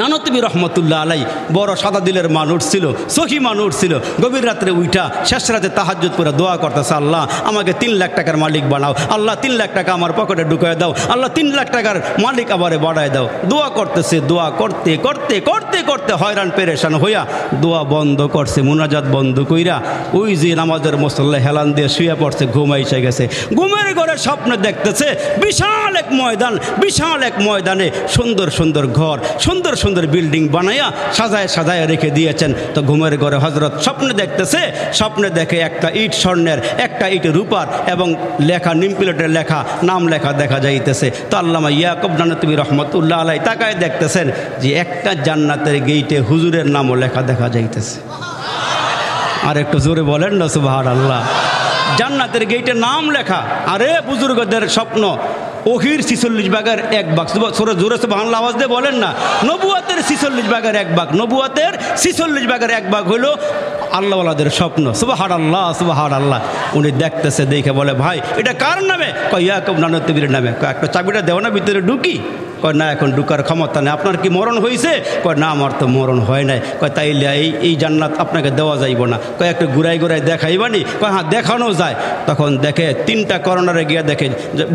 নানতবী রহমতুল্লাহ আলাই বড় সাদা দিলের মানুষ ছিল, সহি মানুষ ছিল। গভীর রাত্রে উঠা শেষ রাতে তাহাজ্জুদ করে দোয়া করতেছে, আল্লাহ আমাকে 3 লাখ টাকার মালিক বানাও, আল্লাহ 3 লাখ টাকা আমার পকেটে ঢুকিয়ে দাও, আল্লাহ 3 লাখ টাকার মালিক আবারে বাড়ায় দাও। দোয়া করতেছে, দোয়া করতে করতে করতে করতে হয়রান পেরেশান হইয়া দোয়া বন্ধ করছে, মুনাজাত বন্ধ কইরা ওই যে নামাজের মুসল্লা হেলান দিয়ে শুয়ে পড়ছে, ঘুমাইছে গেছে। ঘুমের ঘরে স্বপ্ন দেখতেছে বিশাল এক ময়দান, বিশাল এক ময়দানে সুন্দর সুন্দর ঘর, সুন্দর সুন্দর বিল্ডিং বানাইয়া সাজায় সাজায় রেখে দিয়েছেন। তো ঘুমের ঘরে হজরত স্বপ্নে দেখতেছে, স্বপ্নে দেখে একটা ইট স্বর্ণের, একটা ইট রূপার এবং লেখা নিম প্লেটের লেখা, নাম লেখা দেখা যাইতেছে। তো আল্লামা ইয়াকুব নানতবী রহমতুল্লাহ আলাই তাকায় দেখতেছেন যে একটা জান্নাতের গেইটে হুজুরের নামও লেখা দেখা যাইতেছে। আর একটু জোরে বলেন না সুবহানাল্লাহ। জান্নাতের গেইটে নাম লেখা। আরে বুজুর্গদের স্বপ্ন, ওহির 46 ভাগের 1 ভাগ, জোরে সুবহানাল্লাহ আওয়াজ দিয়ে বলেন না। নবুয়াতের 46 ভাগের 1 ভাগ, নবুয়াতের 46 ভাগের 1 ভাগ হলো আল্লাহওয়ালাদের স্বপ্ন। সুবহানাল্লাহ সুবহানাল্লাহ। উনি দেখতেছে, দেখে বলে, ভাই এটা কার নামে? কয় ইয়াকুব নানতবীর নামে। কয় একটা চাবিটা দেও না, ভিতরে ঢুকি। কয় না, এখন ঢুকার ক্ষমতা নেই। আপনার কি মরণ হয়েছে? কয় না, আমার তো মরণ হয় নাই। কয় তাইলে এই জান্নাত আপনাকে দেওয়া যাইব না। কয় একটু ঘুরাই ঘুরাই দেখাইবানি? কয় হ্যাঁ দেখানো যায়। তখন দেখে 3টা কর্নারে গিয়ে দেখে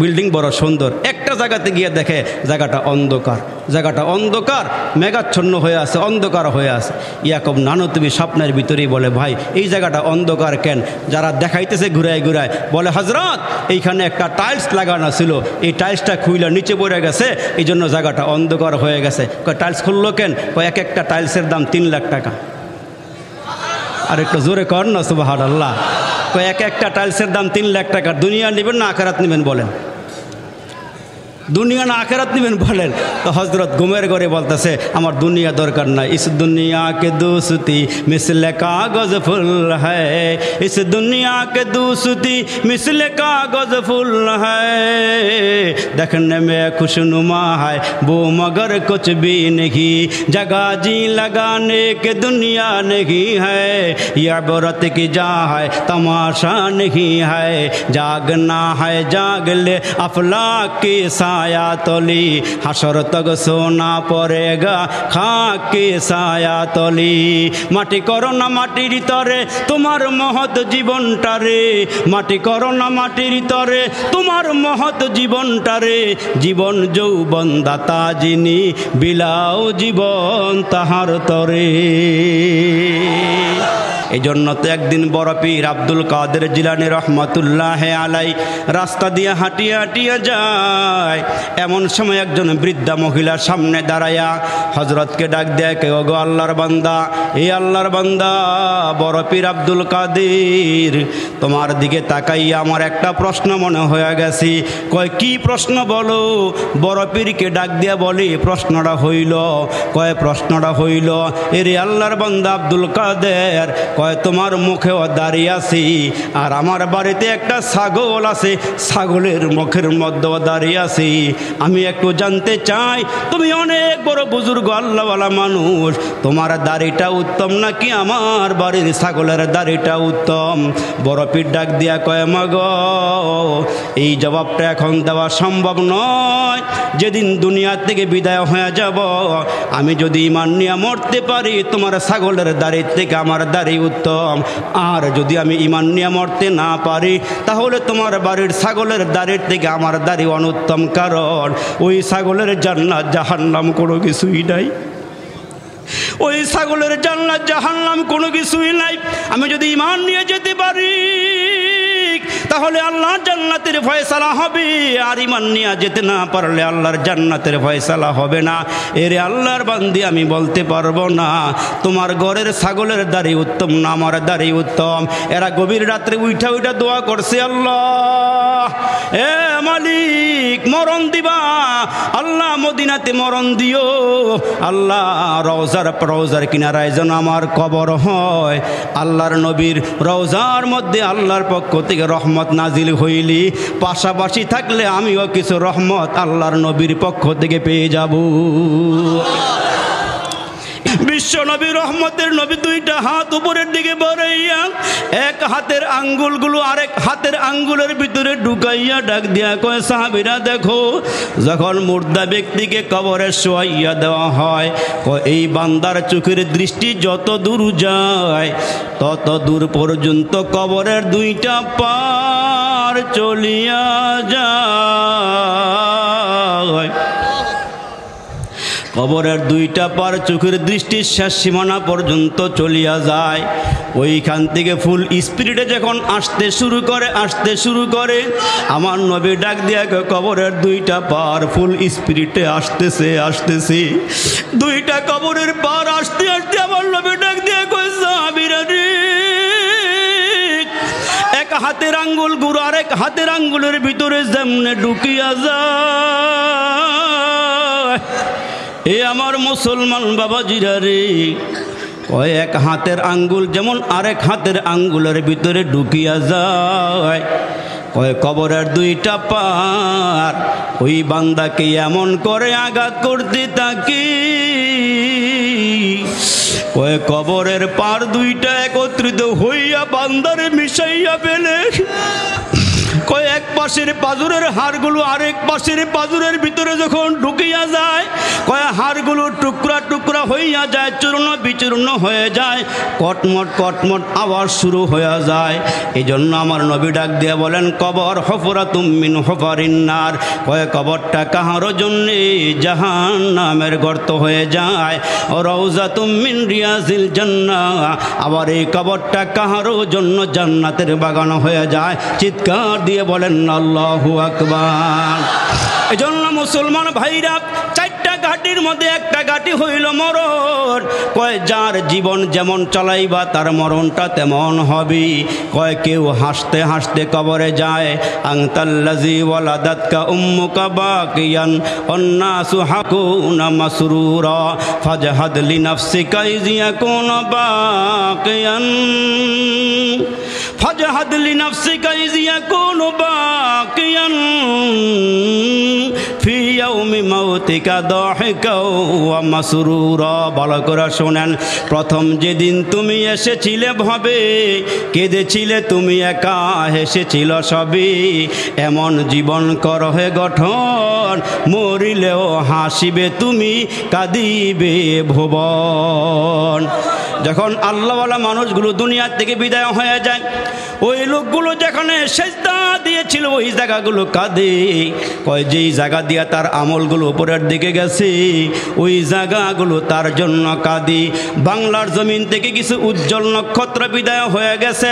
বিল্ডিং বড় সুন্দর, একটা জায়গাতে গিয়ে দেখে জায়গাটা অন্ধকার, জায়গাটা অন্ধকার, মেঘাচ্ছন্ন হয়ে আছে, অন্ধকার হয়ে আছে। ইয়াকুব নানতবী স্বপ্নের ভিতরেই বলে, ভাই এই জায়গাটা অন্ধকার কেন? যারা দেখাইতেছে ঘুরাই ঘুরায় বলে, হজরত এইখানে একটা টাইলস লাগানো ছিল, এই টাইলসটা খুইলা নিচে পড়ে গেছে, এই জন্য জায়গাটা অন্ধকার হয়ে গেছে। কয় টাইলস খুললো কেন? কয় এক একটা টাইলসের দাম 3 লাখ টাকা। আর একটু জোরে কর না সুবহানাল্লাহ। কয় এক একটা টাইলসের দাম 3 লাখ টাকা। দুনিয়া নেবেন না আখিরাত নেবেন বলেন? দুনিয়া না আখিরাত নেবেন বলেন? তো হজরত ঘুমের ঘরে বলতেছে, আমার দুনিয়া দরকার নাই। ইস দুনিয়া কে দোস্তি মিসলে কাগজ ফুল হ্যায়, ইস দুনিয়া কে দোস্তি মিসলে কাগজ ফুল হ্যায়, দেখने में खुशनुमा है वो मगर कुछ भी नहीं, जगह जी लगाने के दुनिया नहीं है, ये इबरत की जा है तमाशा नहीं है, जागना है जाग ले अफलाक की साया तली, हशर तक सोना पड़ेगा खाक की साया तली, माटी करो ना माटिर तरे तुम्हार महत जीवनटारे, माटी करो ना माटिर तरे तुम्हार महत जीवनटारे, जीवन যৌবন দাতা যিনি বিলাও জীবন তাহার তরে। এই জন্য তো একদিন বড় পীর আব্দুল কাদের জিলানী রহমতুল্লাহ আলাই রাস্তা দিয়ে হাঁটিয়ে হাঁটিয়ে যায়। এমন সময় একজন বৃদ্ধা মহিলার সামনে দাঁড়ায়া হজরতকে ডাক দেয়, কে ওগো আল্লাহর বান্দা, এই আল্লাহর বান্দা বড় পীর আব্দুল কাদের, তোমার দিকে তাকাইয়া আমার একটা প্রশ্ন মনে হয়ে গেছে। কয় কি প্রশ্ন বলো? বড় পীরকে ডাক দিয়া বলি, প্রশ্নটা হইল, কয় প্রশ্নটা হইল, এরে আল্লাহর বান্দা আব্দুল কাদের, কয় তোমার মুখেও দাঁড়িয়ে আছি আর আমার বাড়িতে একটা ছাগল আছে, ছাগলের মুখের মধ্যেও দাঁড়িয়ে আছি। আমি একটু জানতে চাই, তুমি অনেক বড় বুজুর্গ আল্লাহওয়ালা মানুষ, তোমার দাড়িটা উত্তম নাকি আমার বাড়ির ছাগলের দাড়িটা উত্তম? বড় পীর ডাক দিয়া কয়, মাগ এই জবাবটা এখন দেওয়া সম্ভব নয়। যেদিন দুনিয়া থেকে বিদায় হয়ে যাব, আমি যদি ঈমান নিয়ে মরতে পারি তোমার ছাগলের দাড়ি থেকে আমার দাড়ি উত্তম, আর যদি আমি ঈমান নিয়ে মরতে না পারি তাহলে তোমার বাড়ির ছাগলের দাড়ির থেকে আমার দাড়ি অনুত্তম, কারণ ওই ছাগলের জান্নাত জাহান্নাম কোনো কিছুই নাই, ওই ছাগলের জান্নাত জাহান্নাম কোনো কিছুই নাই। আমি যদি ঈমান নিয়ে যেতে পারি তাহলে আল্লাহর জান্নাতের ফয়সালা হবে, আর ঈমান নিয়ে যেতে না পারলে আল্লাহর জান্নাতের ফয়সালা হবে না। এরে আল্লাহর বান্দি, আমি বলতে পারবো না তোমার ঘরের ছাগলের দাড়ি উত্তম না আমার দাড়ি উত্তম। এরা গভীর রাত্রে উঠা উঠা দোয়া করছে, আল্লাহ এ মালিক মরণ দিবা, আল্লাহ মদিনাতে মরণ দিও, আল্লাহ রওজার কিনারায় যেন আমার কবর হয়, আল্লাহর নবীর রওজার মধ্যে আল্লাহর পক্ষ থেকে রহমত নাজিল হইলি, পাশাপাশি থাকলে আমিও কিছু রহমত আল্লাহর নবীর পক্ষ থেকে পেয়ে যাব। বিশ্ব বিশ্ব নবী রহমতের নবী দুইটা হাত উপরের দিকে বাড়াইয়া এক হাতের আঙ্গুলগুলো আরেক হাতের আঙ্গুলের ভিতরে ঢুকাইয়া ডাক দিয়া কয় সাহাবীরা দেখো, যখন মুর্দা ব্যক্তিকে কবরে শোয়াইয়া দেওয়া হয় এই বান্দার চোখের দৃষ্টি যত দূর যায় তত দূর পর্যন্ত কবরের দুইটা পার চলিয়া যায়। কবরের দুইটা পার চোখের দৃষ্টির শেষ সীমানা পর্যন্ত চলিয়া যায়। ওইখান থেকে ফুল স্পিরিটে যখন আসতে শুরু করে আমার নবী ডাক দিয়া কবরের দুইটা পার ফুল স্পিরিটে আসতেছে দুইটা কবরের পার আসতে আসতে আমার নবী ডাক দিয়া কয় সাহাবীরা রে, এক হাতের আঙ্গুল গুলো আরেক হাতের আঙ্গুলের ভিতরে যেমনে ঢুকিয়া যায়, এ আমার মুসলমান বাবাজিরা রে, এক হাতের আঙ্গুল যেমন আরেক হাতের আঙ্গুলের ভিতরে ঢুকিয়া যায় কবরের দুইটা পার ওই বান্দাকে এমন করে আঘাত করতে থাকি কবরের পার দুইটা একত্রিত হইয়া বান্দারে মিশাইয়া ফেলে এক পাশের পাজরের হাড়গুলো আরেক পাশের পাজরের ভিতরে যখন ঢুকিয়া যায় হাড়গুলো টুকরা টুকরা হইয়া যায়, চূর্ণ বিচূর্ণ হয়ে যায়, কটমট আওয়াজ শুরু হয়ে যায়। এই জন্য আমার নবী ডাক দিয়ে বলেন কবর হফরাতুম মিন হফারিন্নার, কবরটা কাহারও জন্যে জাহান্নামের গর্ত হয়ে যায়। রওজাতুম মিন রিয়াজিল জান্নাহ, আবার এই কবরটা কাহারও জন্য জান্নাতের বাগান হয়ে যায়। চিৎকার দিয়ে বলেন আল্লাহু আকবার। এজন্য মুসলমান ভাইরা চারটা ঘাটির মধ্যে একটা ঘাটি হইল মরণ। যার জীবন যেমন চালাইবা তার মরণটা তেমন হবে। কেউ হাসতে হাসতে কবরে যায়, আনতাল্লাযী ওয়ালাদাতকা উম্মুকা বাকিয়ান ওয়ান্নাসু হাকুনা মাসরুরা ফাজহাদ লিনাফসিকা ইয ইয়াকুনা বাকিয়ান ফাজহাদ লিনাফসিকা ইয ইয়াকুনা বাকিয়ান ফি ইয়াউমি মাউতিকা দাহিকা ওয়া মাসরুরা। ভালো করে শোনেন, প্রথম যেদিন তুমি এসেছিলে ভাবে কেঁদেছিলে তুমি একা, হেসেছিল সবই, এমন জীবন কর হে গঠন, মরিলেও হাসিবে তুমি কাঁদিবে ভুবন। যখন আল্লাহওয়ালা মানুষগুলো দুনিয়ার থেকে বিদায় হয়ে যায় ওই লোকগুলো যেখানে সেজদা দিয়েছিল ওই জায়গাগুলো কাঁদে। যেই জায়গা দিয়ে তার আমলগুলো উপরের দিকে গেছে ওই জায়গাগুলো তার জন্য কাঁদি। বাংলার জমিন থেকে কিছু উজ্জ্বল নক্ষত্র বিদায় হয়ে গেছে,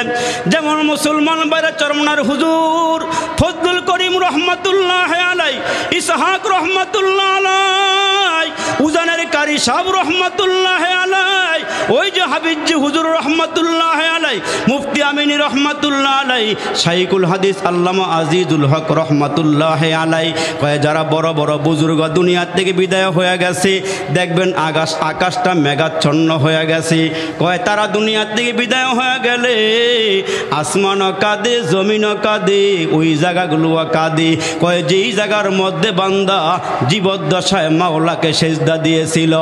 যেমন মুসলমান বাইরে চরমনার হুজুর ফজলুল করিম রহমাতুল্লাহ আলাই, ইসহাক রহমাতুল্লাহ আলাই, উজানের কারি সাহেব রহমাতুল্লাহ আলাই, ওই যে হাবিবজি হুজুর রহমাতুল্লাহ আলাই, মুফতি আমিনী রহমাতুল্লাহ আলাই, শাইখুল হাদিস আল্লামা আজিজুল হক রহমাতুল্লাহ আলাই, যারা বড় বড় বুজুর্গ দুনিয়ার থেকে বিদায় হয়ে গেছে, দেখবেন আকাশটা মেঘাচ্ছন্ন হয়ে গেছে। তারা দুনিয়ার থেকে বিদায় হয়ে গেলে আসমানও কাঁদে, জমিনও কাঁদে, ওই জায়গাগুলো কাঁদে। যেই জায়গার মধ্যে বান্দা জীবদ্দশায় মাওলাকে সেজদা দিয়েছিল।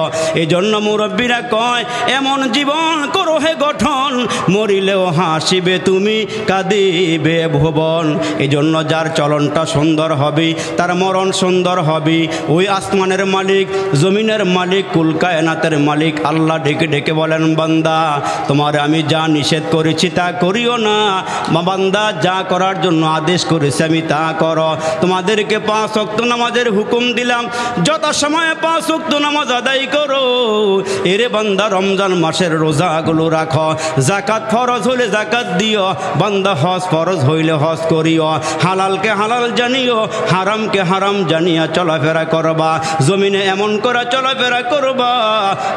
এই জন্য মুরব্বীরা কয় এমন জীবন করো হে গঠন, মরিলেও হাসিবে তুমি কাঁদিবে ভুবন। এই জন্য যার চলনটা সুন্দর হবে তার মরণ সুন্দর হবে। ওই আসমানের মালিক, জমিনের মালিক, কুল কায়নাতের মালিক আল্লাহ ডেকে ডেকে বলেন বান্দা তোমার আমি যা নিষেধ করেছি তা করিও না, বান্দা যা করার জন্য আদেশ করেছি আমি তা করো। তোমাদেরকে 5 ওয়াক্ত নামাজের হুকুম দিলাম, যত সময় 5 ওয়াক্ত নামাজ আদায় করো। এরে বান্দা রমজান মাসের রোজাগুলো রাখো, যাকাত ফরজ হইলে যাকাত দিও, বান্দা হজ ফরজ হইলে হজ করিও, হালালকে হালাল জানিও, হারামকে হারাম জানিয়া চলাফেরা করবা। জমিনে এমন করে চলাফেরা করবা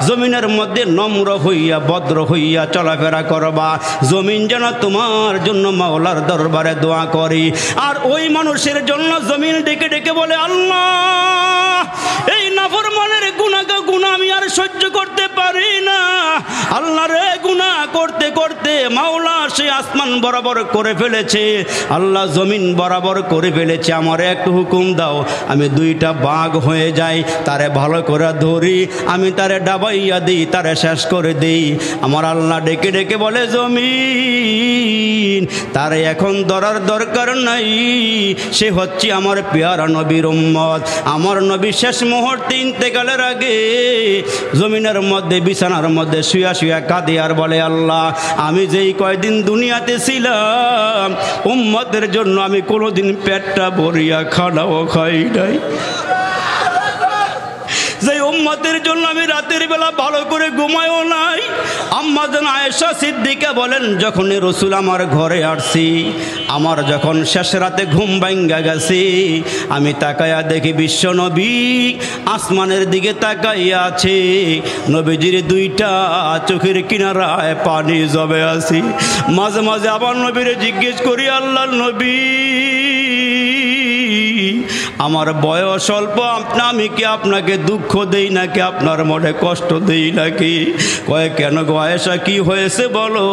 জমিনের মধ্যে নম্র হইয়া ভদ্র হইয়া চলাফেরা করবা, জমিন যেন তোমার জন্য মাওলার দরবারে দোয়া করি। আর ওই মানুষের জন্য জমিন ডেকে ডেকে বলে আল্লাহ এই নাফরমানের গুনাহ আমি আর সহ্য করতে পারি না। আল্লাহ রে গুনাহ করতে করতে মাওলা সে আসমান বরাবর করে ফেলেছে, আল্লাহ জমিন বরাবর করে ফেলেছে, আমার একটু হুকুম দাও আমি দুইটা বাঘ হয়ে যাই, তারে ভালো করে ধরি, আমি তারে ডাবাইয়া দিই, তারে শেষ করে দিই। আমার আল্লাহ ডেকে ডেকে বলে জমিন তারে এখন ধরার দরকার নাই, সে হচ্ছে আমার পেয়ারা নবীর উম্মত। আমার নবী শেষ মুহূর্তে ইন্তেকালের আগে জমিনের মধ্যে বিছানার মধ্যে শুয়া শুয়া কাঁদে আর বলে আল্লাহ আমি যেই কয়দিন দুনিয়াতে ছিলাম উম্মতের জন্য আমি কোনোদিন পেটটা ভরিয়া খানাও খাই নাই, যে উম্মতের জন্য আমি রাতের বেলা ভালো করে ঘুমায়ও নাই। আম্মা জান আয়েশা সিদ্দিকা বলেন যখন রসুল আমার ঘরে আসছি, আমার যখন শেষ রাতে ঘুম ভাঙ্গা গেছে, আমি তাকাইয়া দেখি বিশ্ব নবী আসমানের দিকে তাকাইয়া আছে, নবীজির দুইটা চোখের কিনারায় পানি জমে আছে। মাঝে মাঝে আবার নবীরে জিজ্ঞেস করি আল্লাহর নবী আমার বয়স অল্প, আমি কি আপনাকে দুঃখ দেই নাকি আপনার মনে কষ্ট দেই নাকি? কয় কেন গো আয়েশা কি হয়েছে বলো?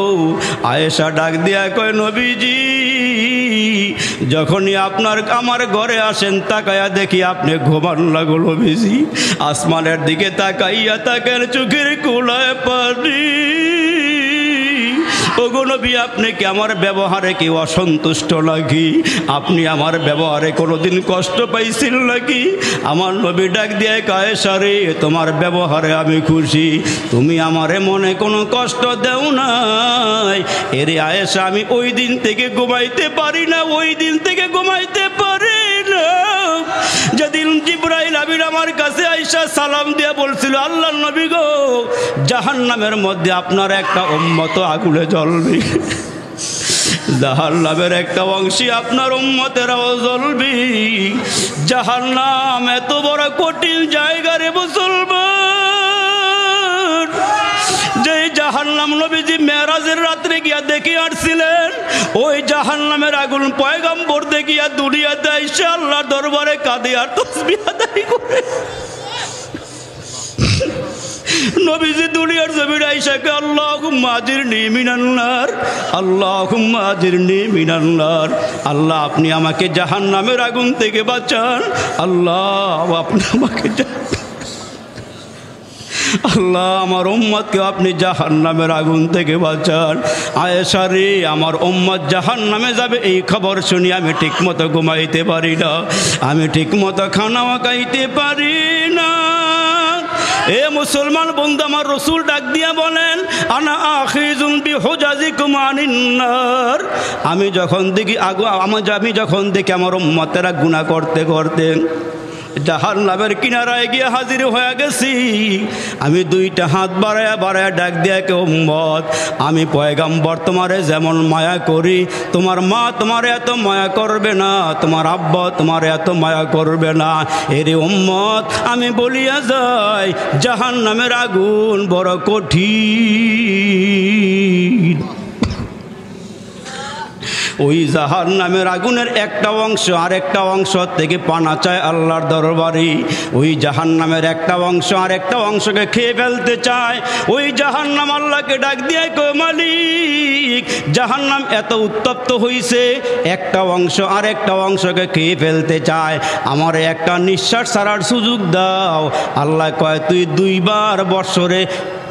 আয়েশা ডাক দিয়া কয় নবীজি যখনই আপনার আমার ঘরে আসেন তাকাইয়া দেখি আপনি ঘুমান লাগো নবীজি, আসমানের দিকে তাকাইয়া তাকের চোখের কোলায় পানি। ওগো নবী আপনি কি আমার ব্যবহারে কি অসন্তুষ্ট নাকি? আপনি আমার ব্যবহারে কোনোদিন কষ্ট পাইছিল নাকি? আমার নবী ডাক দিয়ে আয়েশা রে তোমার ব্যবহারে আমি খুশি, তুমি আমারে মনে কোনো কষ্ট দেও নাই। এরে আয়েশা আমি ওই দিন থেকে ঘুমাইতে পারি না, ওই দিন থেকে ঘুমাইতে পারি না যেদিন জিবরাইল আমিন আমার কাছে আয়েশা সালাম দিয়া বলছিল আল্লাহর নবী গো জাহান্নামের মধ্যে আপনার একটা উম্মত আগুনে জ্বলবে, জাহান্নামের একটা অংশী আপনার উম্মতেরাও জ্বলবে। জাহান্নাম এত বড় কঠিন জায়গা রে মুসলমান, যে জাহান্নাম নবীজি মেরাজের রাত্রে গিয়া দেখে আসছিলেন, ওই জাহান্নামের আগুন পয়গম্বর দেখিয়া দুনিয়াতে আইসা আল্লাহর দরবারে কাঁদে আর তাসবিহ আদায় করে। নবীজি দুনিয়ার জমিনে আইসাকে আল্লাহুম্মা আজিরনি মিনান নার, আল্লাহুম্মা আজিরনি মিনান নার, আল্লাহ আপনি আমাকে জাহান্নামের আগুন থেকে বাঁচান, আল্লাহ আপনি আমাকে আল্লাহ আমার উম্মতকে আপনি জাহান্নামের আগুন থেকে বাঁচান। আয়েশা রে আমার উম্মত জাহান্নামে যাবে এই খবর শুনি আমি ঠিকমতো ঘুমাইতে পারি না, আমি ঠিকমতো খানাও খাইতে পারি না। এ মুসলমান বন্ধু আমার রসুল ডাক দিয়া বলেন আনা আখিজুন বিহুজাজিকুম আনিন নার, আমি যখন দেখি আমি যখন দেখি আমার উম্মতেরা গুনাহ করতে করতে জাহান্নামের কিনারায় গিয়ে হাজির হয়ে গেছি, আমি দুইটা হাত বাড়ায়া বাড়ায়া ডাক দিয়া কে উম্মত আমি পয়গম্বর তোমারে যেমন মায়া করি তোমার মা তোমারে এত মায়া করবে না, তোমার আব্বা তোমারে এত মায়া করবে না। এরে উম্মত আমি বলিয়া যাই জাহান্নামের আগুন বড় কঠিন, ওই জাহান্নামের আগুনের একটা অংশ আরেকটা অংশ থেকে পানা চায় আল্লাহর দরবারে, ওই জাহান্নামের একটা অংশ আরেকটা অংশকে খেয়ে ফেলতে চায়। ওই জাহান্নাম আল্লাহকে ডাক দিয়ে কয় মালিক জাহান্নাম এত উত্তপ্ত হইছে একটা অংশ আরেকটা অংশকে খেয়ে ফেলতে চায়, আমার একটা নিঃশ্বাস ছাড়ার সুযোগ দাও। আল্লাহ কয় তুই দুইবার বৎসরে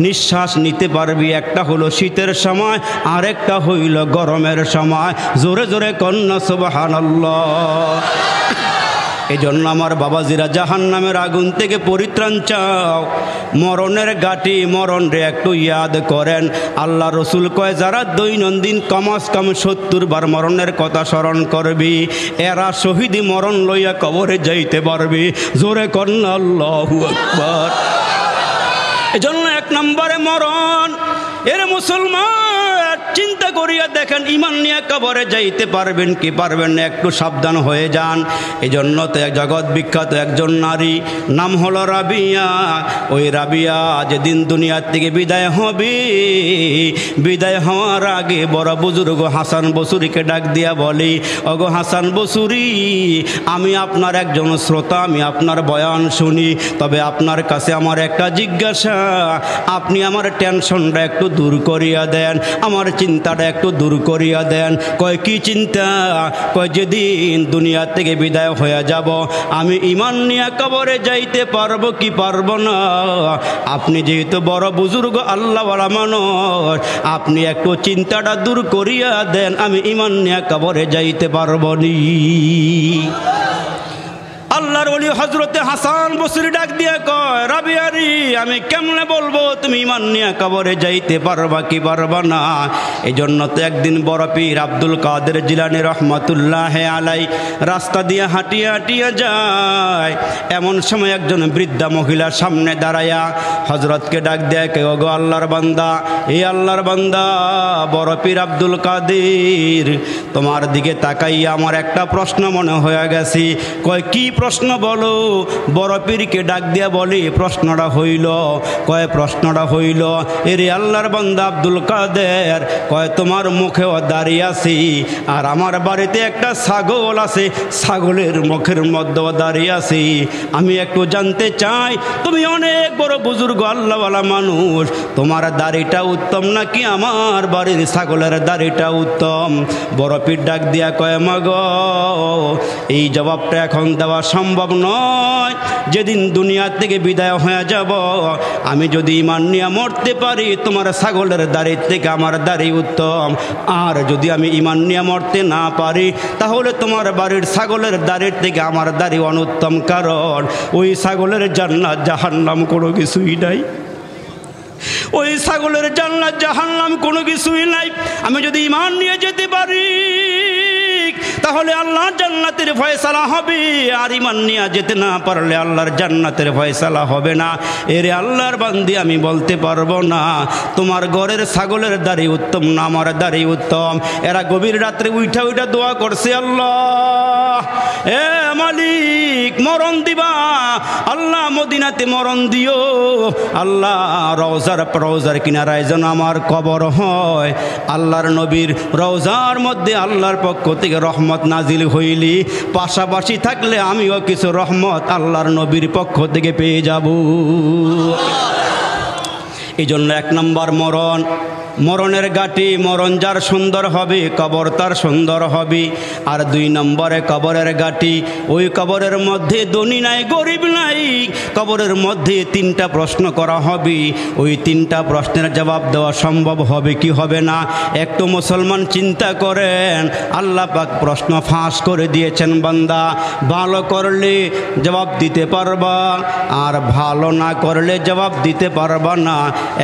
নিঃশ্বাস নিতে পারবি, একটা হলো শীতের সময় আরেকটা হইল গরমের সময়। জোরে জোরে কন্যা সুবহানাল্লাহ। এই জন্য আমার বাবাজিরা জাহান্নামের আগুন থেকে পরিত্রাণ চাও, মরণের গাটি মরণ রে একটু ইয়াদ করেন। আল্লাহ রসুল কয় যারা দৈনন্দিন কমাস কম 70 বার মরণের কথা স্মরণ করবি এরা শহীদি মরণ লইয়া কবরে যাইতে পারবি। জোরে কন্যা আল্লাহু আকবার। এজন্য এক নম্বরে মরণ। এর মুসলমান চিন্তা করিয়া দেখেন ইমান নিয়ে কবরে যাইতে পারবেন কি পারবেন না, একটু সাবধান হয়ে যান। এজন্য তো এক জগৎ বিখ্যাত একজন নারী নাম হলো রাবিয়া। ওই রাবিয়া যেদিন দুনিয়ার থেকে বিদায় হবে, বিদায় হওয়ার আগে বড় বুজুর্গ হাসান বসুরিকে ডাক দিয়া বলি ওগো হাসান বসুরি আমি আপনার একজন শ্রোতা, আমি আপনার বয়ান শুনি, তবে আপনার কাছে আমার একটা জিজ্ঞাসা, আপনি আমার টেনশনটা একটু দূর করিয়া দেন, আমার চিন্তাটা একটু দূর করিয়া দেন। কয় কি চিন্তা? কয় যেদিন দুনিয়া থেকে বিদায় হয়ে যাব আমি ঈমান নিয়ে কবরে যাইতে পারবো কি পারবো না? আপনি যেহেতু বড় বুজুর্গ আল্লাহওয়ালা মানুষ, আপনি একটু চিন্তাটা দূর করিয়া দেন, আমি ঈমান নিয়ে কবরে যাইতে পারবো নি। আল্লাহর ওলি হযরতে হাসান বসরি ডাক দিয়ে কয়, রাবিয়ারি আমি কেমনে বলবো তুমি ঈমান নিয়ে কবরে যাইতে পারবা কি পারবা না? এই জন্য তো একদিন বড় পীর আব্দুল কাদের জিলানী রহমাতুল্লাহ আলাই রাস্তা দিয়ে হাঁটিয়ে হাঁটিয়ে যায়। এমন সময় একজন বৃদ্ধা মহিলার সামনে দাঁড়ায়া হযরতকে ডাক দেয়, কে গো আল্লাহর বান্দা, এই আল্লাহর বান্দা বড় পীর আব্দুল কাদের, তোমার দিকে তাকাইয়া আমার একটা প্রশ্ন মনে হয়ে গেছে। কয় কি প্রশ্ন বলো? বড় পীরকে ডাক দিয়া বলি, প্রশ্নটা হইল, কয় প্রশ্নটা হইল, এরে আল্লাহর বান্দা আব্দুল কাদের, কয় তোমার মুখেও দাঁড়িয়ে আছি আর আমার বাড়িতে একটা ছাগল আছে, ছাগলের মুখের মধ্যেও দাঁড়িয়ে আছি। আমি একটু জানতে চাই, তুমি অনেক বড় বুজুর্গ আল্লাহওয়ালা মানুষ, তোমার দাড়িটা উত্তম নাকি আমার বাড়ির ছাগলের দাড়িটা উত্তম? বড় পীর ডাক দিয়া কয়, মাগ এই জবাবটা এখন দেওয়া সম্ভব নয়। যেদিন দুনিয়া থেকে বিদায় হয়ে যাব আমি যদি ঈমান নিয়ে মরতে পারি তোমার ছাগলের দাড়ির থেকে আমার দাড়ি উত্তম, আর যদি আমি ঈমান নিয়ে মরতে না পারি তাহলে তোমার বাড়ির ছাগলের দাড়ির থেকে আমার দাড়ি অনুত্তম, কারণ ওই ছাগলের জান্নাত জাহান্নাম কোনো কিছুই নাই। ওই ছাগলের জান্নাত জাহান্নাম কোনো কিছুই নাই। আমি যদি ঈমান নিয়ে যেতে পারি তাহলে আল্লাহর জান্নাতের ফয়সালা হবে, আর ঈমান নিয়ে যেতে না পারলে আল্লাহর জান্নাতের ফয়সালা হবে না। এরে আল্লাহর বান্দি আমি বলতে পারবো না তোমার ঘরের ছাগলের দাড়ি উত্তম না আমার দাড়ি উত্তম। এরা গভীর রাত্রে উঠা উঠা দোয়া করছে, আল্লাহ এ মালিক মরণ দিবা, আল্লাহ মদিনাতে মরণ দিও, আল্লাহ রওজার কিনারায় যেন আমার কবর হয়। আল্লাহর নবীর রওজার মধ্যে আল্লাহর পক্ষ থেকে রহমত নাজিল হইলি, পাশাপাশি থাকলে আমিও কিছু রহমত আল্লাহর নবীর পক্ষ থেকে পেয়ে যাব। এই জন্য এক নম্বর মরণ, মরণের গাটি, মরণ যার সুন্দর হবে কবর তার সুন্দর হবে। আর দুই নম্বরে কবরের গাটি, ওই কবরের মধ্যে ধনী নাই গরিব নাই, কবরের মধ্যে তিনটা প্রশ্ন করা হবে। ওই তিনটা প্রশ্নের জবাব দেওয়া সম্ভব হবে কি হবে না? একটু মুসলমান চিন্তা করেন, আল্লাহ পাক প্রশ্ন ফাঁস করে দিয়েছেন, বান্দা ভালো করলে জবাব দিতে পারবা, আর ভালো না করলে জবাব দিতে পারবা না।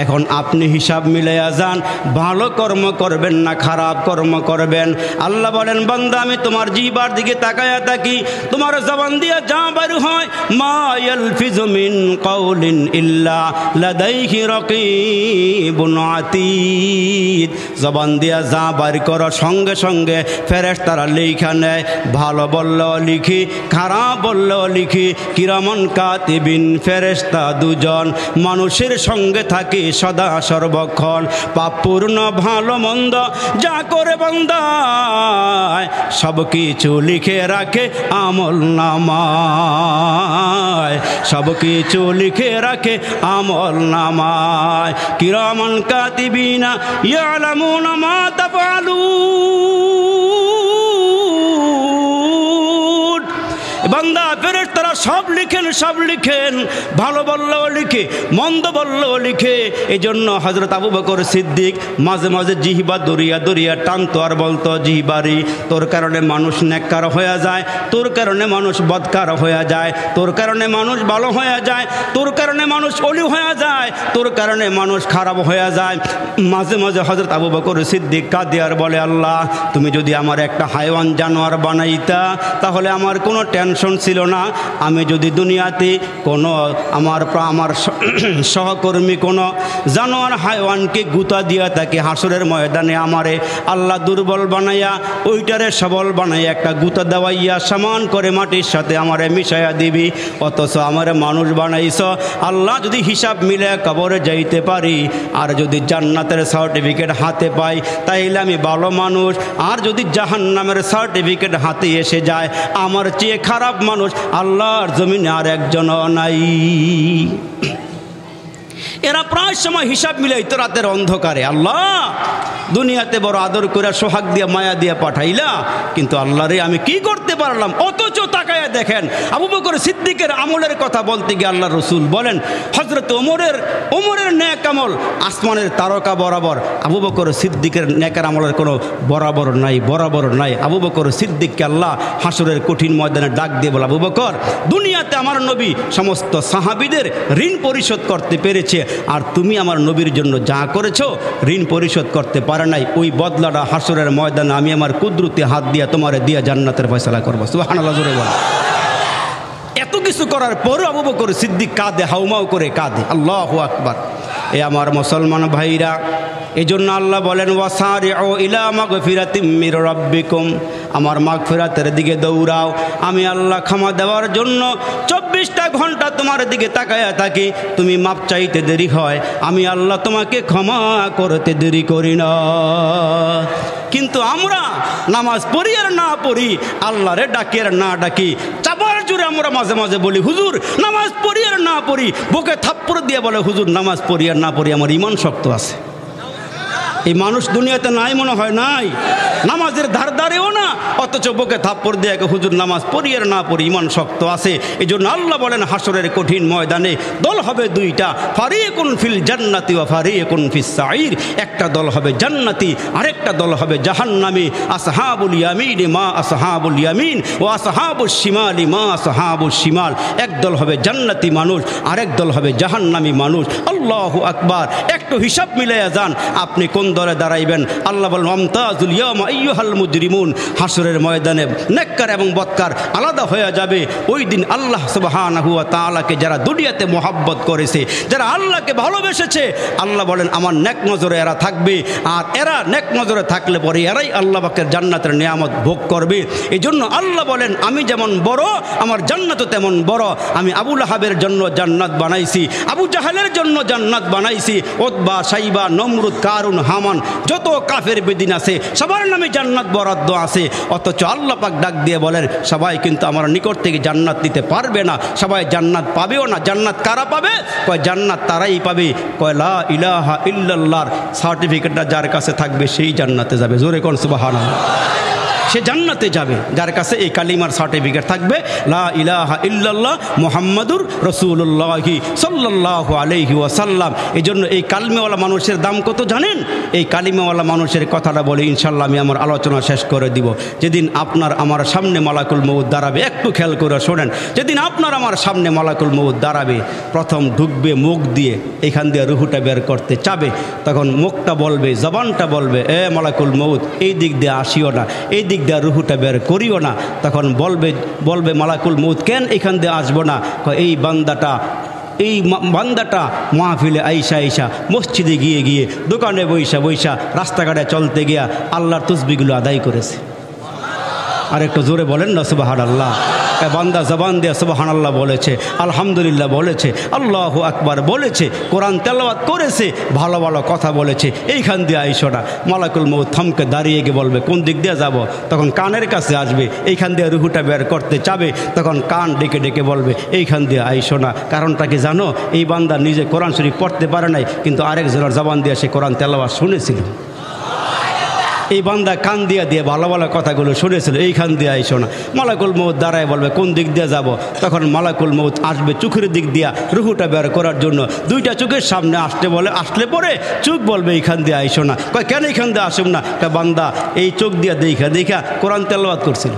এখন আপনি হিসাব মিলাইয়া যান, ভালো কর্ম করবেন না খারাপ কর্ম করবেন? আল্লাহ বলেন, বান্দা আমি তোমার জিহ্বার দিকে তাকায়া থাকি, তোমার জবান দিয়া যা বের হয়, মা ইয়ালফিজু মিন কাউলিন ইল্লা লাদাইহি রাকিবুন আতীদ, জবান দিয়া যা বের করো সঙ্গে সঙ্গে ফেরেশতারা লেখা নেয়। ভালো বললেও লিখি, খারাপ বললেও লিখি। কিরামান কাতিবিন, ফেরেশতা দুজন মানুষের সঙ্গে থাকে সদা সর্বক্ষণ। পাপপূর্ণ ভালো মন্দ যা করে বান্দা সব কিছু লিখে রাখে আমল নামায়, সব কিছু লিখে রাখে আমল নামায়। কিরামান কাতিবিনা ইয়ালামুনা মা তাফআলুন, বান্দা ফেরেশতারা সব লিখেন, সব লিখেন, ভালো বললেও লিখে মন্দ বললেও লিখে। এই জন্য হযরত আবু বকর সিদ্দিক মাঝে মাঝে জিহ্বা দরিয়া দরিয়া টানতো আর বলতো, জিহ্বারি তোর কারণে মানুষ নেককার হয়ে যায়, তোর কারণে মানুষ বদকার হয়ে যায়, তোর কারণে মানুষ ভালো হয়ে যায়, তোর কারণে মানুষ অলি হয়ে যায়, তোর কারণে মানুষ খারাপ হয়ে যায়। মাঝে মাঝে হযরত আবু বকর সিদ্দিক কাঁদে আর বলে, আল্লাহ তুমি যদি আমার একটা হাইওয়ান জানোয়ার বানাইতা তাহলে আমার কোনো টেনশন ছিল না। আমি যদি দুনিয়াতে কোনো আমার সহকর্মী কোনো জানোয়ার হাইওয়ানকে গুতা দিয়া থাকে, হাসরের ময়দানে আমারে আল্লাহ দুর্বল বানাইয়া ওইটারে সবল বানাইয়া একটা গুতা দেওয়াইয়া সমান করে মাটির সাথে আমারে মিশাইয়া দিবি, অথচ আমারে মানুষ বানাইছ। আল্লাহ যদি হিসাব মিলে কবরে যাইতে পারি আর যদি জান্নাতের সার্টিফিকেট হাতে পাই তাইলে আমি ভালো মানুষ, আর যদি জাহান্নামের সার্টিফিকেট হাতে এসে যায় আমার চেয়ে খারাপ মানুষ আল্লাহর জমিনে আর একজনও নাই। এরা প্রায় সময় হিসাব মিলাইতো রাতের অন্ধকারে, আল্লাহ দুনিয়াতে বড় আদর করে সোহাগ দিয়া মায়া দিয়া পাঠাইলা, কিন্তু আল্লাহ রে আমি কি করতে পারলাম। অথচ তাকায়া দেখেন আবু বকর সিদ্দিকের আমলের কথা বলতে গিয়ে আল্লাহ রসুল বলেন হযরত ওমরের নেক আমল আসমানের তারকা বরাবর, আবু বকর সিদ্দিকের নেকের আমলের কোনো বরাবর নাই। আবু বকর সিদ্দিককে আল্লাহ হাসরের কঠিন ময়দানে ডাক দিয়ে বলে, আবু বকর দুনিয়াতে আমার নবী সমস্ত সাহাবীদের ঋণ পরিশোধ করতে পেরেছে, আর তুমি আমার নবীর জন্য যা করেছো ঋণ পরিশোধ করতে পারে নাই, ওই বদলাটা হাসরের ময়দানে আমি আমার কুদরতি হাত দিয়া তোমারে দিয়া জান্নাতের ফয়সালা করবো। সুবহানাল্লাহ, জোরে বল। এত কিছু করার পরও আবু বকর সিদ্দিক কাঁদে, হাউমাউ করে কাঁদে। আল্লাহু আকবার। এ আমার মুসলমান ভাইরা, এই জন্য আল্লাহ বলেন ওয়াসারিউ ইলা মাগফিরাতিম মির রাব্বিকুম, আমার মাগফিরাতের দিকে দৌড়াও। আমি আল্লাহ ক্ষমা দেওয়ার জন্য 24টা ঘন্টা তোমার দিকে তাকায়া থাকি, তুমি মাপ চাইতে দেরি হয়, আমি আল্লাহ তোমাকে ক্ষমা করতে দেরি করি না। কিন্তু আমরা নামাজ পড়ি আর না পড়ি, আল্লাহরে ডাকি আর না ডাকি, চাবার জোরে আমরা মাঝে মাঝে বলি হুজুর নামাজ পড়ি আর না পড়ি, বুকে থাপ্পড় দিয়ে বলে হুজুর নামাজ পড়ি আর না পড়ি আমার ঈমান শক্ত আছে। এই মানুষ দুনিয়াতে নাই, মনে হয় নাই, নামাজের ধারেও না, অথচ বুকে থাপ্পড় দিয়ে হুজুর নামাজ পড়ি আর না পড়ি ঈমান শক্ত আছে। এই জন্য আল্লাহ বলেন হাসরের কঠিন ময়দানে দল হবে দুইটা, ফারিকুন ফিল জান্নাতি ওয়া ফারিকুন ফিস সাঈর, একটা দল হবে জান্নাতি, আরেকটা দল হবে জাহান্নামী। আসহাবুল ইয়ামিন মা আসহাবুল ইয়ামিন ও আসহাবুশ শিমালি মা আসহাবুশ শিমাল, এক দল হবে জান্নাতি মানুষ, আরেক দল হবে জাহান্নামী মানুষ। আল্লাহু আকবার। একটু হিসাব মিলাইয়া যান আপনি কোন দলে দাঁড়াইবেন। আল্লাহ বলেন আমতাজুল ইয়াওমা আইয়ুহাল মুজরিমুন, হাসরের ময়দানে নেককার এবং বদকার আলাদা হয়ে যাবে। ওই দিন আল্লাহ সুবহানাহু ওয়া তাআলাকে যারা দুনিয়াতে মহব্বত করেছে, যারা আল্লাহকে ভালোবেসেছে, আল্লাহ বলেন আমার নেক নজরে এরা থাকবে, আর এরা নেক নজরে থাকলে পরে এরাই আল্লাহ পাকের জান্নাতের নিয়ামত ভোগ করবে। এই জন্য আল্লাহ বলেন আমি যেমন বড় আমার জান্নাতও তেমন বড়। আমি আবু লাহাবের জন্য জান্নাত বানাইছি, আবু জাহেলের জন্য জান্নাত বানাইছি, উতবা সাইবা নমরুদ কারুন হামান যত কাফের বেদিন আছে সবার নামে জান্নাত বরাদ্দ আছে। অথচ আল্লাহ পাক ডাক দিয়ে বলেন সবাই কিন্তু আমার নিকট থেকে জান্নাত নিতে পারবে না, সবাই জান্নাত পাবেও না। জান্নাত কারা পাবে? কয় জান্নাত তারাই পাবে, কয় লা ইলাহা ইল্লাল্লাহর সার্টিফিকেটটা যার কাছে থাকবে সেই জান্নাতে যাবে। জোরে কোন সুবহানাল্লাহ। সে জান্নাতে যাবে যার কাছে এই কালিমার সার্টিফিকেট থাকবে, লা ইলাহা ইল্লাল্লাহ মুহাম্মাদুর রাসূলুল্লাহি সাল্লাল্লাহু আলাইহি ওয়াসাল্লাম। এই জন্য এই কালিমাওয়ালা মানুষের দাম কত জানেন? এই কালিমাওয়ালা মানুষের কথাটা বলে ইনশাল্লাহ আমি আমার আলোচনা শেষ করে দিব। যেদিন আপনার আমার সামনে মালাকুল মউত দাঁড়াবে, একটু খেয়াল করে শোনেন, যেদিন আপনার আমার সামনে মালাকুল মউত দাঁড়াবে, প্রথম ঢুকবে মুখ দিয়ে, এখান দিয়ে রুহুটা বের করতে চাবে, তখন মুখটা বলবে, জবানটা বলবে এ মালাকুল মউত এই দিক দিয়ে আসিও না, এই দিক দিয়ে রুহুটা বের করিও না। তখন বলবে মালাকুল মউত কেন এখান দিয়ে আসবো না? এই বান্দাটা মাহফিলে আইসা মসজিদে গিয়ে দোকানে বইসা রাস্তাঘাটে চলতে গিয়া আল্লাহর তসবিহগুলো আদায় করেছে। আর একটু জোরে বলেন না সুবহানাল্লাহ। বান্দা জবান দিয়ে সুবহানাল্লাহ বলেছে, আলহামদুলিল্লাহ বলেছে, আল্লাহু আকবার বলেছে, কোরআন তেলাওয়াত করেছে, ভালো ভালো কথা বলেছে। এইখান দিয়ে আইসো না। মালাকুল মউত থমকে দাঁড়িয়ে গিয়ে বলবে কোন দিক দিয়ে যাব? তখন কানের কাছে আসবে, এইখান দিয়ে রুহুটা বের করতে চাবে, তখন কান ডেকে বলবে এইখান দিয়ে আইসো না। কারণটা কি জানো? এই বান্দা নিজে কোরআন শরীফ পড়তে পারে নাই, কিন্তু আরেকজনের জবান দিয়ে সে কোরআন তেলাওয়াত শুনেছিল। এই বান্দা কান দিয়ে ভালো ভালো কথাগুলো শুনেছিল, এইখান দিয়ে আইসো না। মালাকুল মউত দাঁড়ায় বলবে কোন দিক দিয়ে যাব? তখন মালাকুল মউত আসবে চোখের দিক দিয়া রুহুটা বের করার জন্য। দুইটা চোখের সামনে আসলে পরে চোখ বলবে এইখান দিয়ে আইসো না। কয় কেন এইখান দিয়ে আসুন না? বান্দা এই চোখ দিয়া দেখা কোরআন তেলাওয়াত করছিল,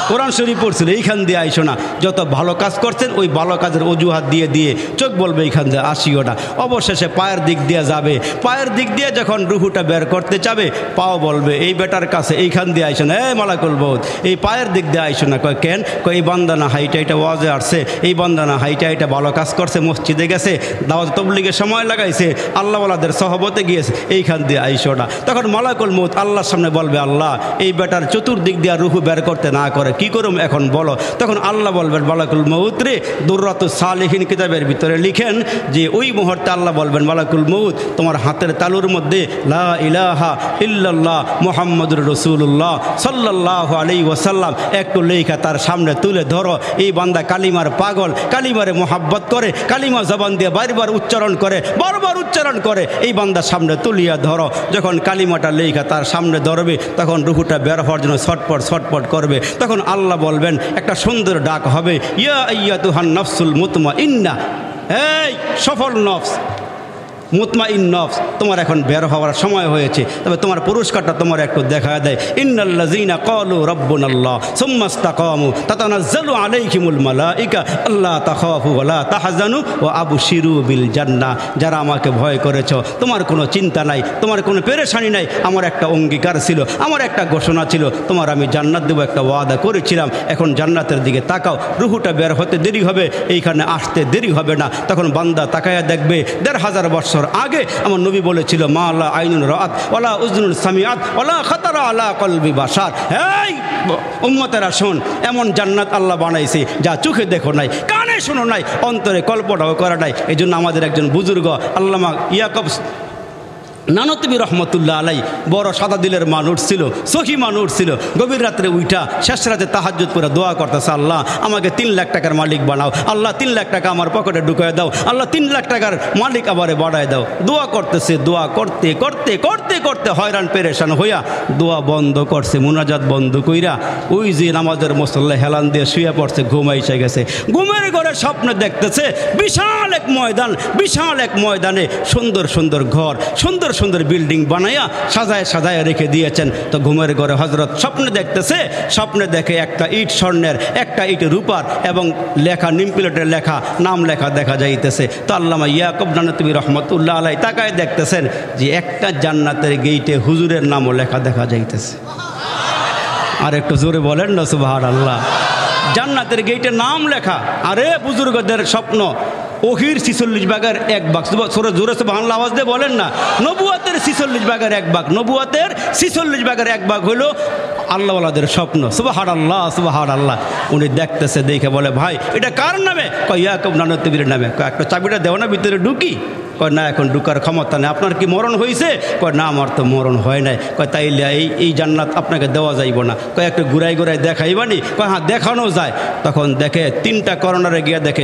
কোরআন শরীফ পড়ছিল, এইখান দিয়ে আইসো না। যত ভালো কাজ করছেন ওই ভালো কাজের অজুহাত দিয়ে চোখ বলবে এইখান দিয়ে আসিও না। অবশেষে পায়ের দিক দিয়ে যাবে, পায়ের দিক দিয়ে যখন রুহুটা বের করতে চাবে, পাও বলবে এই বেটার কাছে এইখান দিয়ে আইসো না, মালাকুল মউত এই পায়ের দিক দিয়ে আইসো না। কয় কেন? কয় এই বান্দানা হাইটা ওয়াজে আসছে, এই বান্দানা হাইটা ভালো কাজ করছে, মসজিদে গেছে, দাওয়াত তাবলীগের সময় লাগাইছে, আল্লাহওয়ালাদের সহবতে গিয়েছে, এইখান দিয়ে আইসো না। তখন মালাকুল মউত আল্লাহর সামনে বলবে আল্লাহ এই বেটার চতুর্দিক দিয়ে রুহু বের করতে না করে কি করুম এখন বলো। তখন আল্লাহ বলবেন মালাকুল মউত রে, দুররাতুস সালিহিন কিতাবের ভিতরে লিখেন যে ওই মুহূর্তে আল্লাহ বলবেন মালাকুল মউত তোমার হাতের তালুর মধ্যে লা ইলাহা ইল্লাল্লাহ মুহাম্মাদুর রাসূলুল্লাহ সাল্লাল্লাহু আলাইহি ওয়াসাল্লাম একটু লেখা তার সামনে তুলে ধরো। এই বান্দা কালিমার পাগল, কালিমারে মোহাব্বত করে, কালিমা জবান দিয়ে বারবার উচ্চারণ করে, বারবার উচ্চারণ করে, এই বান্দার সামনে তুলিয়া ধরো। যখন কালিমাটা লেখা তার সামনে ধরবে তখন রুহুটা বের হওয়ার জন্য ছটপট ছটপট করবে। তখন আল্লাহ বলবেন একটা সুন্দর ডাক হবে, ইয়া আইয়াতুহান নাফসুল মুতমাইন্না, এই সফল নফস, মুতমাইন নফস, তোমার এখন বের হওয়ার সময় হয়েছে। তবে তোমার পুরস্কারটা তোমার একটু দেখা দেয়। ইন্নাল্লাযীনা ক্বালু রাব্বুনাল্লাহ সুম্মা ইসতাকামু তাতানাজ্জালু আলাইহিমুল মালাইকা আল্লা তাখাফু ওয়া লা তাহজানু ওয়া আবশিরু বিল জান্নাহ। যারা আমাকে ভয় করেছো তোমার কোনো চিন্তা নাই, তোমার কোনো পেরেশানি নাই। আমার একটা অঙ্গীকার ছিল, আমার একটা ঘোষণা ছিল, তোমার আমি জান্নাত দেবো, একটা ওয়াদা করেছিলাম। এখন জান্নাতের দিকে তাকাও, রুহুটা বের হতে দেরি হবে, এইখানে আসতে দেরি হবে না। তখন বান্দা তাকায়া দেখবে ১৫০০ বছর আগে আমার নবী বলেছিল মা লা আইনুন রাআত ওয়ালা উযনুন সামিআত ওয়ালা খাতারা আলা কলবি বাশার। এই উম্মতেরা শোন, এমন জান্নাত আল্লাহ বানাইছে যা চোখে দেখো নাই, কানে শোনো নাই, অন্তরে কল্পনাও করা নাই। এই জন্য আমাদের একজন বুজুর্গ আল্লামা ইয়াকুব নানতবী রহমতুল্লাহ আলাই বড় সাদা দিলের মানুষ ছিল, সখী মানুষ ছিল। গভীর রাত্রে উঠা শেষ রাতে তাহাজ্জুদ করে দোয়া করতেছে, আল্লাহ আমাকে ৩ লাখ টাকার মালিক বানাও, আল্লাহ ৩ লাখ টাকা আমার পকেটে ঢুকিয়ে দাও, আল্লাহ 3 লাখ টাকার মালিক আবারে বাড়ায় দাও। দোয়া করতেছে, দোয়া করতে করতে করতে করতে হয়রান পেরেশান হইয়া দোয়া বন্ধ করছে, মুনাজাত বন্ধ কইরা ওই যে নামাজের মুসল্লা হেলান দিয়ে শুয়ে পড়ছে, ঘুম এসে গেছে। ঘুমের ঘরে স্বপ্নে দেখতেছে বিশাল এক ময়দান, বিশাল এক ময়দানে সুন্দর সুন্দর ঘর, সুন্দর সুন্দর বিল্ডিং বানাইয়া সাজায় সাজায় রেখে দিয়েছেন। তো ঘুমের ঘরে হজরত স্বপ্নে দেখতেছে, স্বপ্নে দেখে একটা ইট স্বর্ণের, একটা ইট রূপার এবং লেখা নিম প্লেটের লেখা, নাম লেখা দেখা যাইতেছে। তো আল্লামা ইয়াকুব নানতবী রহমতুল্লাহ আলাই তাকায় দেখতেছেন যে একটা জান্নাতের গেইটে হুজুরের নামও লেখা দেখা যাইতেছে। আর একটু জোরে বলেন না সুবহানাল্লাহ। জান্নাতের গেইটে নাম লেখা। আরে বুজুর্গদের স্বপ্ন, ওহির 46 ভাগের 1 ভাগ, জোরে জোরে সুবহানাল্লাহ আওয়াজ দিয়ে বলেন না। নবুয়াতের 46 ভাগের 1 ভাগ, নবুয়াতের 46 ভাগের 1 ভাগ হলো আল্লাহওয়ালাদের স্বপ্ন। সুবহানাল্লাহ সুবহানাল্লাহ। উনি দেখতেছে, দেখে বলে ভাই এটা কার নামে? কয় ইয়াকুব নানতবীর নামে। কয় একটা চাবিটা দেও না, ভিতরে ঢুকি। কয় না এখন ঢুকার ক্ষমতা নেই। আপনার কি মরণ হয়েছে? কয় না আমার তো মরণ হয় নাই। কয় তাইলে এই জান্নাত আপনাকে দেওয়া যাইব না। কয় একটু ঘুরাই ঘুরাই দেখাইবানি? কয় হ্যাঁ দেখানো যায়। তখন দেখে 3টা কর্নারে গিয়ে দেখে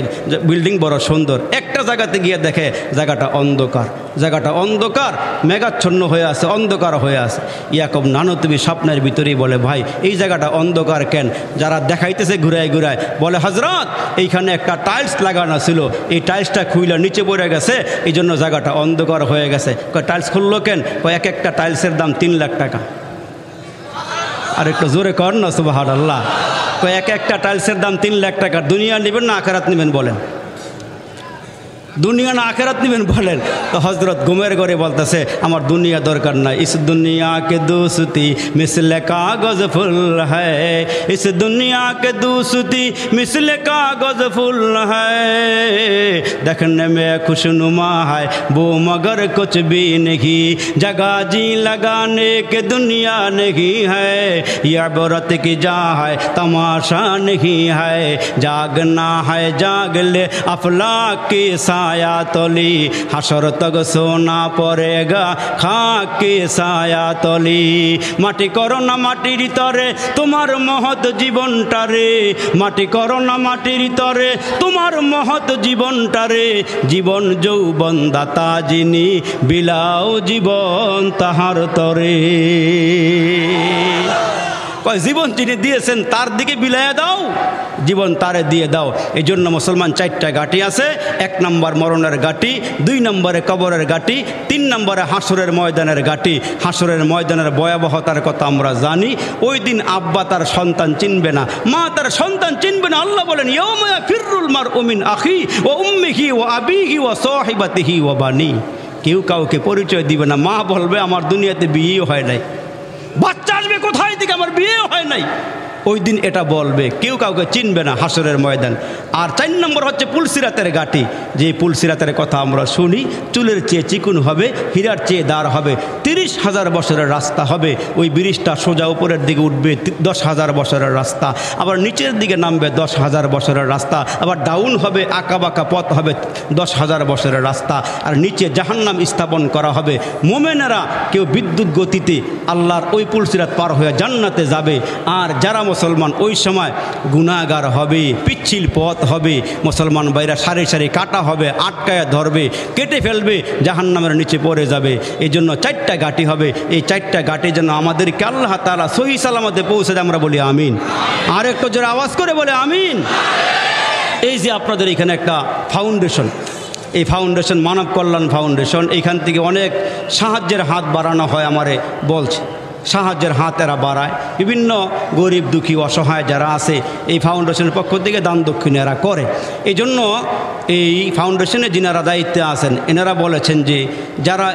বিল্ডিং বড় সুন্দর, একটা জায়গাতে গিয়ে দেখে জায়গাটা অন্ধকার, জায়গাটা অন্ধকার, মেঘাচ্ছন্ন হয়ে আছে, অন্ধকার হয়ে আছে। ইয়াকুব নানতবী স্বপ্নের ভিতরেই বলে ভাই এই জায়গাটা অন্ধকার কেন? যারা দেখাইতেছে ঘুরাই ঘুরাই বলে হজরত এইখানে একটা টাইলস লাগানো ছিল, এই টাইলসটা খুইলা নিচে পড়ে গেছে, এই জন্য জায়গাটা অন্ধকার হয়ে গেছে। কয় টাইলস খুললো কেন? কয় এক একটা টাইলসের দাম 3 লাখ টাকা। আর একটু জোরে কর না সুবহানাল্লাহ। কয় এক একটা টাইলসের দাম 3 লাখ টাকা। দুনিয়া নেবেন না আখিরাত নেবেন বলেন? দুনিয়া না আখিরাত নেবেন বলেন? তো হজরত ঘুমের ঘরে বলতেছে আমার দুনিয়া দরকার নাই। ইস দুনিয়া কে দোস্তি মিসলে কাগজ ফুল হ্যায়, ইস দুনিয়া কে দোস্তি মিসলে কাগজ ফুল হ্যায়, देखने में खुशनुमा है वो मगर कुछ भी नहीं, जगह जी लगाने के दुनिया नहीं है, ये इबरत की जा है तमाशा नहीं है, जागना है जाग ले अफलाक की साया तली, हशर तक सोना पड़ेगा खाक की साया तली, माटी करो ना माटिर तरे तुम्हार महत जीवनटारे, माटी करो ना माटिर तरे तुम्हार महत जीवनटारे, जीवन যৌবন দাতা যিনি বিলাও জীবন তাহার তরে। কয় জীবন যিনি দিয়েছেন তার দিকে বিলাইয়া দাও, জীবন তারে দিয়ে দাও। এই জন্য মুসলমান 4টা ঘাঁটি আছে। 1 নম্বর মরণের ঘাঁটি, 2 নম্বরে কবরের ঘাঁটি, 3 নম্বরে হাসরের ময়দানের ঘাঁটি। হাসরের ময়দানের ভয়াবহতার কথা আমরা জানি। ওই দিন আব্বা তার সন্তান চিনবে না, মা তার সন্তান চিনবে না। আল্লাহ বলেন ইয়াউমা ইয়াফিরুল মারউ মিন আখি ওয়া উম্মিহি ওয়া আবিহি ওয়া সাহিবাতিহি ওয়া বানি। কেউ কাউকে পরিচয় দিবে না। মা বলবে আমার দুনিয়াতে বিয়ে হয় নাই, বাচ্চা আসবে কোথায় থেকে, আমার বিয়ে হয় নাই। ওই দিন এটা বলবে, কেউ কাউকে চিনবে না হাসরের ময়দান। আর 4 নম্বর হচ্ছে পুলসিরাতের ঘাটি। যে পুলসিরাতের কথা আমরা শুনি, চুলের চেয়ে চিকুন হবে, হীরার চেয়ে দাঁড় হবে, 30,000 বছরের রাস্তা হবে। ওই ব্রিজটা সোজা উপরের দিকে উঠবে 10,000 বছরের রাস্তা, আবার নিচের দিকে নামবে 10,000 বছরের রাস্তা, আবার ডাউন হবে, আঁকাবাঁকা পথ হবে 10,000 বছরের রাস্তা। আর নিচে জাহান্নাম স্থাপন করা হবে। মোমেনেরা কেউ বিদ্যুৎ গতিতে আল্লাহর ওই পুলসিরাত পার হয়ে জান্নাতে যাবে। আর যারা মুসলমান ওই সময় গুনাহগার হবে, পিচ্ছিল পথ হবে, মুসলমান বাইরা সারি সারি কাটা হবে, আটকায় ধরবে, কেটে ফেলবে, জাহান্নামের নিচে পড়ে যাবে। এই জন্য 4টা ঘাটি হবে। এই 4টা ঘাটি যেন আমাদেরকে আল্লাহ তাআলা সহি সালামতে পৌঁছে দেয়, আমরা বলি আমিন। আর একটু জোরে আওয়াজ করে বলে আমিন। এই যে আপনাদের এখানে একটা ফাউন্ডেশন, এই ফাউন্ডেশন মানব কল্যাণ ফাউন্ডেশন, এইখান থেকে অনেক সাহায্যের হাত বাড়ানো হয়, আমারে বলছে সাহায্যের হাত এরা বাড়ায়। বিভিন্ন গরিব দুঃখী অসহায় যারা আছে এই ফাউন্ডেশনের পক্ষ থেকে দান দক্ষিণ এরা করে। এই জন্য এই ফাউন্ডেশনে যিনারা দায়িত্বে আছেন এনারা বলেছেন যে যারা